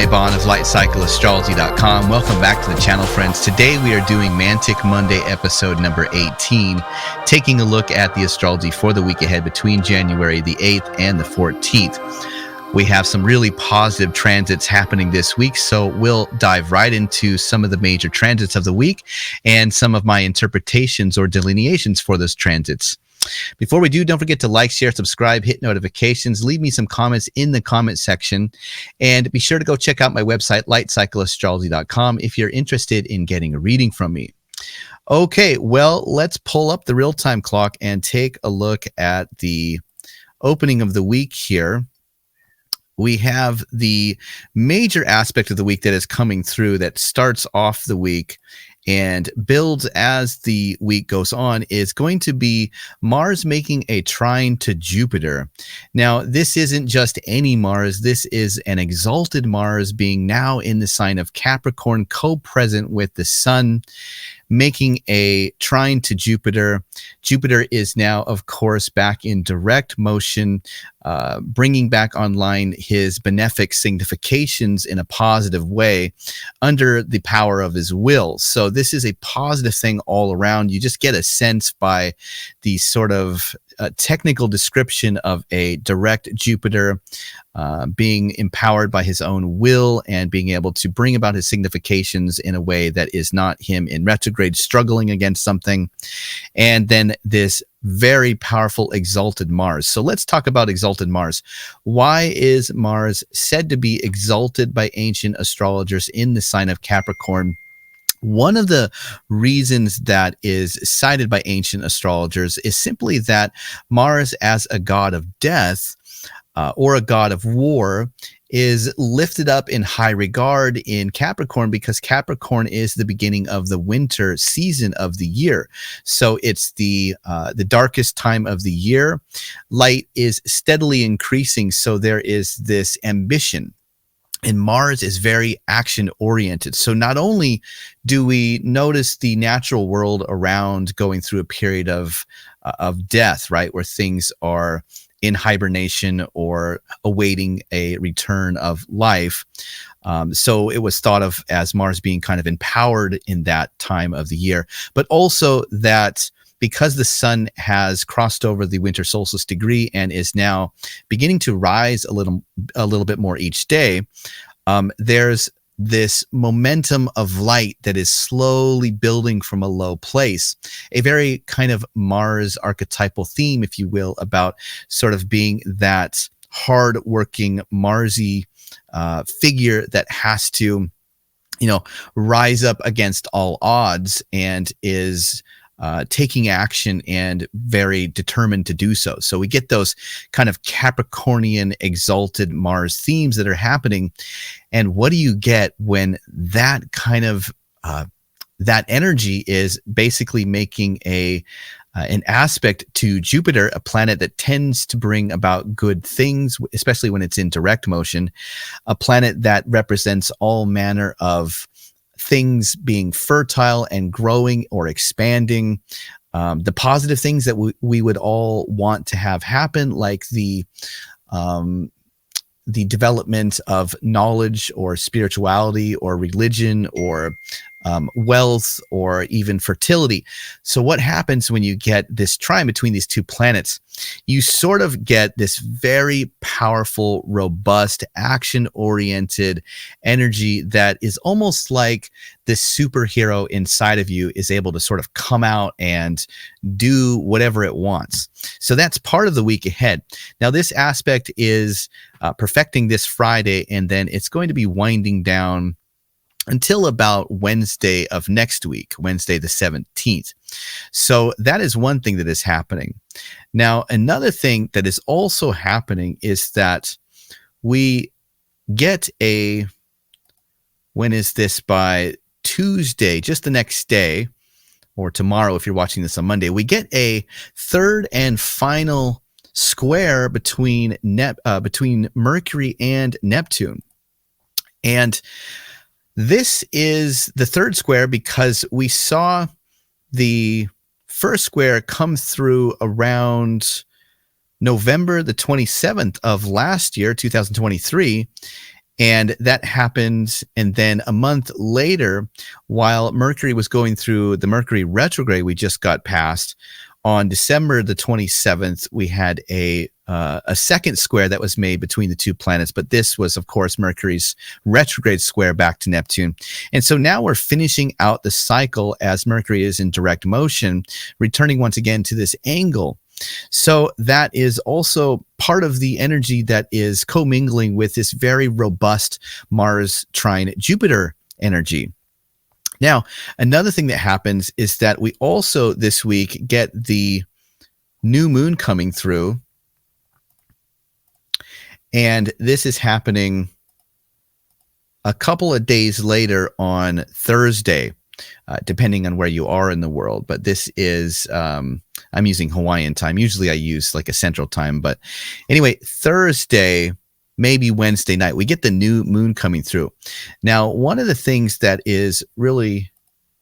Bond of LightCycleAstrology.com. Welcome back to the channel, friends. Today we are doing Mantic Monday episode number 18, taking a look at the astrology for the week ahead between January the 8th and the 14th. We have some really positive transits happening this week, so we'll dive right into some of the major transits of the week and some of my interpretations or delineations for those transits. Before we do, don't forget to like, share, subscribe, hit notifications, leave me some comments in the comment section, and be sure to go check out my website, lightcycleastrology.com, if you're interested in getting a reading from me. Okay, well, let's pull up the real-time clock and take a look at the opening of the week here. We have the major aspect of the week that is coming through that starts off the week and builds as the week goes on is going to be Mars making a trine to Jupiter. Now, this isn't just any Mars. This is an exalted Mars being now in the sign of Capricorn, co-present with the Sun, making a trine to Jupiter. Jupiter is now, of course, back in direct motion, bringing back online his benefic significations in a positive way under the power of his will. So this is a positive thing all around. You just get a sense by the sort of technical description of a direct Jupiter being empowered by his own will and being able to bring about his significations in a way that is not him in retrograde struggling against something. And then this very powerful exalted Mars. So let's talk about exalted Mars. Why is Mars said to be exalted by ancient astrologers in the sign of Capricorn? One of the reasons that is cited by ancient astrologers is simply that Mars, as a god of death or a god of war, is lifted up in high regard in Capricorn because Capricorn is the beginning of the winter season of the year. So it's the darkest time of the year. Light is steadily increasing, so there is this ambition. And Mars is very action-oriented. So not only do we notice the natural world around going through a period of death, right, where things are in hibernation or awaiting a return of life. So it was thought of as Mars being kind of empowered in that time of the year, but also that because the sun has crossed over the winter solstice degree and is now beginning to rise a little bit more each day, there's this momentum of light that is slowly building from a low place, a very kind of Mars archetypal theme, if you will, about sort of being that hard-working Marsy figure that has to, rise up against all odds and is taking action and very determined to do so. So we get those kind of Capricornian exalted Mars themes that are happening. And what do you get when that kind of that energy is basically making an aspect to Jupiter, a planet that tends to bring about good things, especially when it's in direct motion, a planet that represents all manner of things being fertile and growing or expanding, the positive things that we would all want to have happen, like the development of knowledge or spirituality or religion or wealth or even fertility. So what happens when you get this trine between these two planets? You sort of get this very powerful, robust, action-oriented energy that is almost like this superhero inside of you is able to sort of come out and do whatever it wants. So that's part of the week ahead. Now, this aspect is perfecting this Friday, and then it's going to be winding down until about Wednesday of next week, Wednesday the 17th. So that is one thing that is happening. Now, another thing that is also happening is that we get when is this? By Tuesday, just the next day, or tomorrow if you're watching this on Monday, we get a third and final square between Mercury and Neptune. And this is the third square because we saw the first square come through around November the 27th of last year, 2023. And that happened. And then a month later, while Mercury was going through the Mercury retrograde we just got past, on December the 27th, we had a second square that was made between the two planets. But this was, of course, Mercury's retrograde square back to Neptune. And so now we're finishing out the cycle as Mercury is in direct motion, returning once again to this angle. So that is also part of the energy that is commingling with this very robust Mars trine Jupiter energy. Now, another thing that happens is that we also this week get the new moon coming through. And this is happening a couple of days later on Thursday, depending on where you are in the world. But this is, I'm using Hawaiian time. Usually I use like a central time. But anyway, Thursday, maybe Wednesday night, we get the new moon coming through. Now, one of the things that is really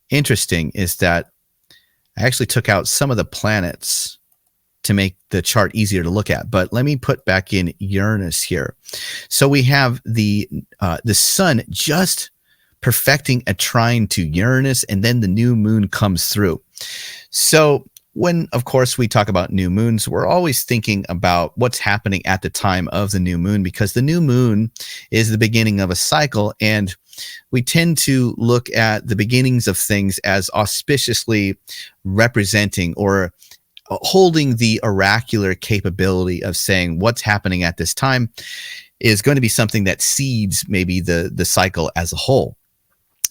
interesting is that I actually took out some of the planets to make the chart easier to look at. But let me put back in Uranus here. So we have the sun just perfecting a trine to Uranus, and then the new moon comes through. So when, of course, we talk about new moons, we're always thinking about what's happening at the time of the new moon, because the new moon is the beginning of a cycle, and we tend to look at the beginnings of things as auspiciously representing or holding the oracular capability of saying what's happening at this time is going to be something that seeds maybe the cycle as a whole.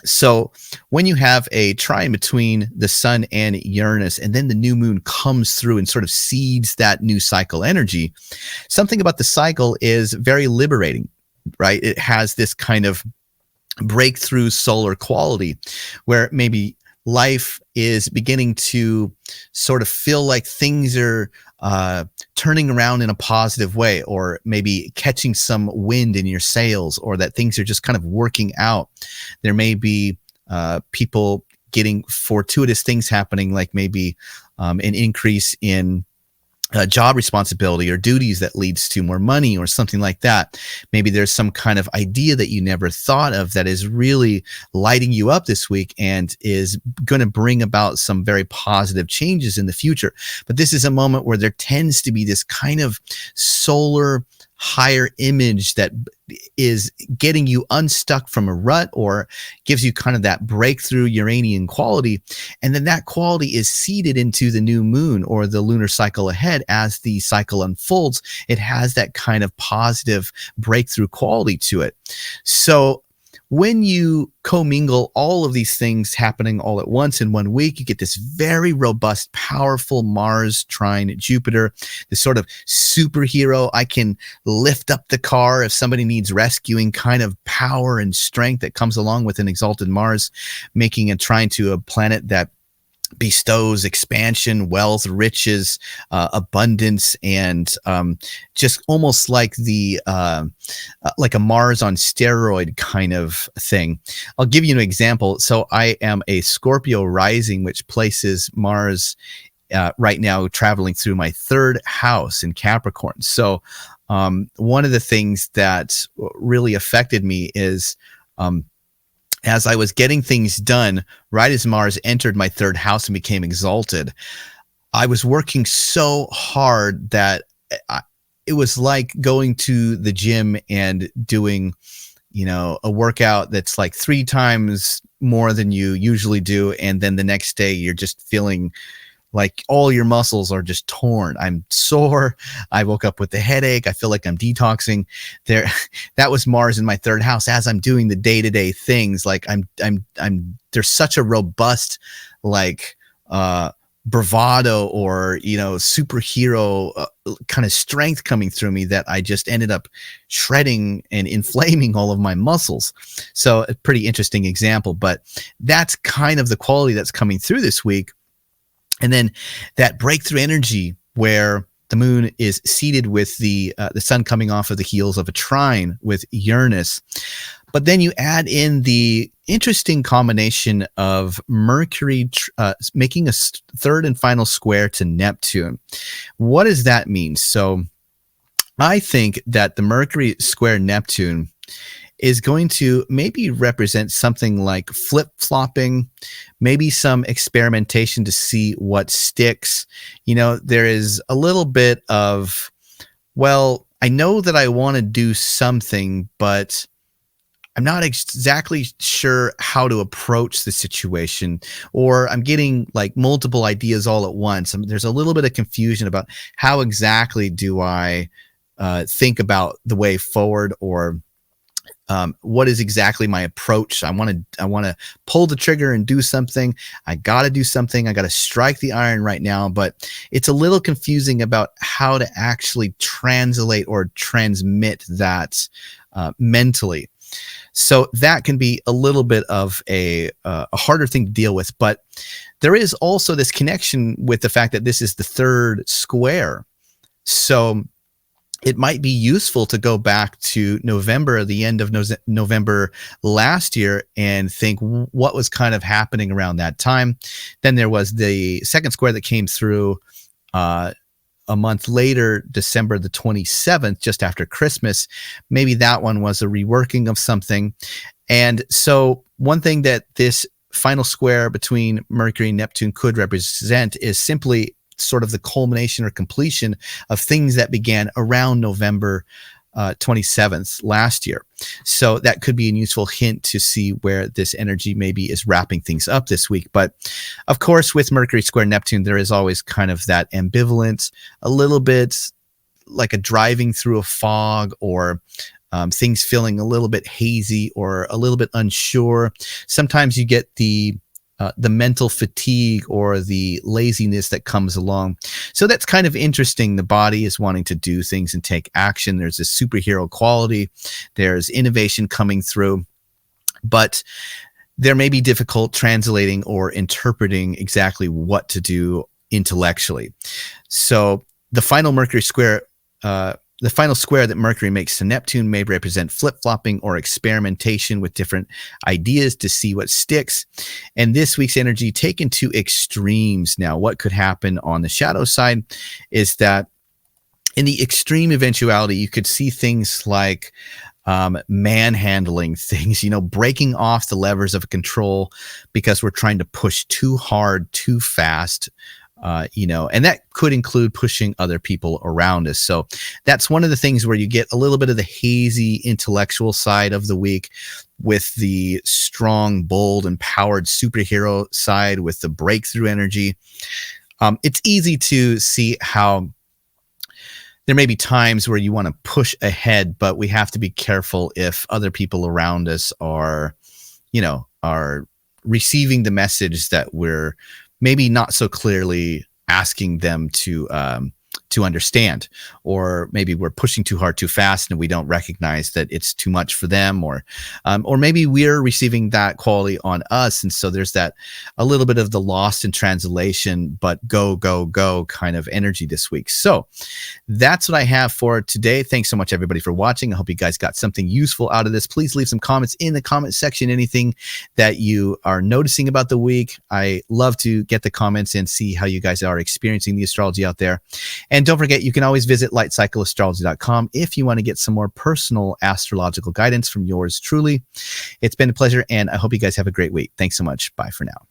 So when you have a trine between the sun and Uranus, and then the new moon comes through and sort of seeds that new cycle energy, something about the cycle is very liberating, right? It has this kind of breakthrough solar quality where maybe life is beginning to sort of feel like things are turning around in a positive way, or maybe catching some wind in your sails, or that things are just kind of working out. There may be people getting fortuitous things happening, like maybe an increase in job responsibility or duties that leads to more money or something like that. Maybe there's some kind of idea that you never thought of that is really lighting you up this week and is going to bring about some very positive changes in the future. But this is a moment where there tends to be this kind of solar higher image that is getting you unstuck from a rut, or gives you kind of that breakthrough Uranian quality. And then that quality is seeded into the new moon or the lunar cycle ahead. As the cycle unfolds, it has that kind of positive breakthrough quality to it. So when you commingle all of these things happening all at once in 1 week, you get this very robust, powerful Mars trine Jupiter, this sort of superhero, I can lift up the car if somebody needs rescuing kind of power and strength that comes along with an exalted Mars, making a trine to a planet that bestows expansion, wealth, riches, abundance, and just almost like the like a Mars on steroid kind of thing. I'll give you an example. So I am a Scorpio rising, which places Mars right now traveling through my third house in Capricorn. So one of the things that really affected me is as I was getting things done, right as Mars entered my third house and became exalted, I was working so hard that it was like going to the gym and doing, a workout that's like 3 times more than you usually do. And then the next day you're just feeling like all your muscles are just torn. I'm sore. I woke up with a headache. I feel like I'm detoxing. That was Mars in my third house. As I'm doing the day-to-day things, like there's such a robust, like, bravado or, superhero kind of strength coming through me that I just ended up shredding and inflaming all of my muscles. So a pretty interesting example, but that's kind of the quality that's coming through this week. And then that breakthrough energy where the moon is seated with the sun coming off of the heels of a trine with Uranus. But then you add in the interesting combination of Mercury making a third and final square to Neptune. What does that mean? So I think that the Mercury square Neptune is going to maybe represent something like flip-flopping, maybe some experimentation to see what sticks. There is a little bit of, well, I know that I want to do something, but I'm not exactly sure how to approach the situation, or I'm getting like multiple ideas all at once. There's a little bit of confusion about how exactly do I think about the way forward, or what is exactly my approach. I want to pull the trigger and do something. I got to do something. I got to strike the iron right now, but it's a little confusing about how to actually translate or transmit that mentally. So that can be a little bit of a harder thing to deal with. But there is also this connection with the fact that this is the third square. So it might be useful to go back to November, the end of November last year, and think what was kind of happening around that time. Then there was the second square that came through a month later, December the 27th, just after Christmas. Maybe that one was a reworking of something. And so one thing that this final square between Mercury and Neptune could represent is simply sort of the culmination or completion of things that began around November 27th last year. So that could be a useful hint to see where this energy maybe is wrapping things up this week. But of course, with Mercury square Neptune, there is always kind of that ambivalence, a little bit like a driving through a fog, or things feeling a little bit hazy or a little bit unsure. Sometimes you get the mental fatigue or the laziness that comes along. So that's kind of interesting. The body is wanting to do things and take action. There's this superhero quality. There's innovation coming through. But there may be difficult translating or interpreting exactly what to do intellectually. So the final Mercury square, the final square that Mercury makes to Neptune may represent flip-flopping or experimentation with different ideas to see what sticks. And this week's energy taken to extremes. Now, what could happen on the shadow side is that in the extreme eventuality, you could see things like manhandling things, breaking off the levers of control because we're trying to push too hard, too fast. And that could include pushing other people around us. So that's one of the things where you get a little bit of the hazy intellectual side of the week with the strong, bold, empowered superhero side with the breakthrough energy. It's easy to see how there may be times where you want to push ahead, but we have to be careful if other people around us are receiving the message that we're maybe not so clearly asking them to understand, or maybe we're pushing too hard too fast and we don't recognize that it's too much for them, or maybe we're receiving that quality on us, and so there's that a little bit of the lost in translation but go kind of energy this week. So that's what I have for today. Thanks so much everybody for watching. I hope you guys got something useful out of this. Please leave some comments in the comment section, anything that you are noticing about the week. I love to get the comments and see how you guys are experiencing the astrology out there. And don't forget, you can always visit lightcycleastrology.com if you want to get some more personal astrological guidance from yours truly. It's been a pleasure, and I hope you guys have a great week. Thanks so much. Bye for now.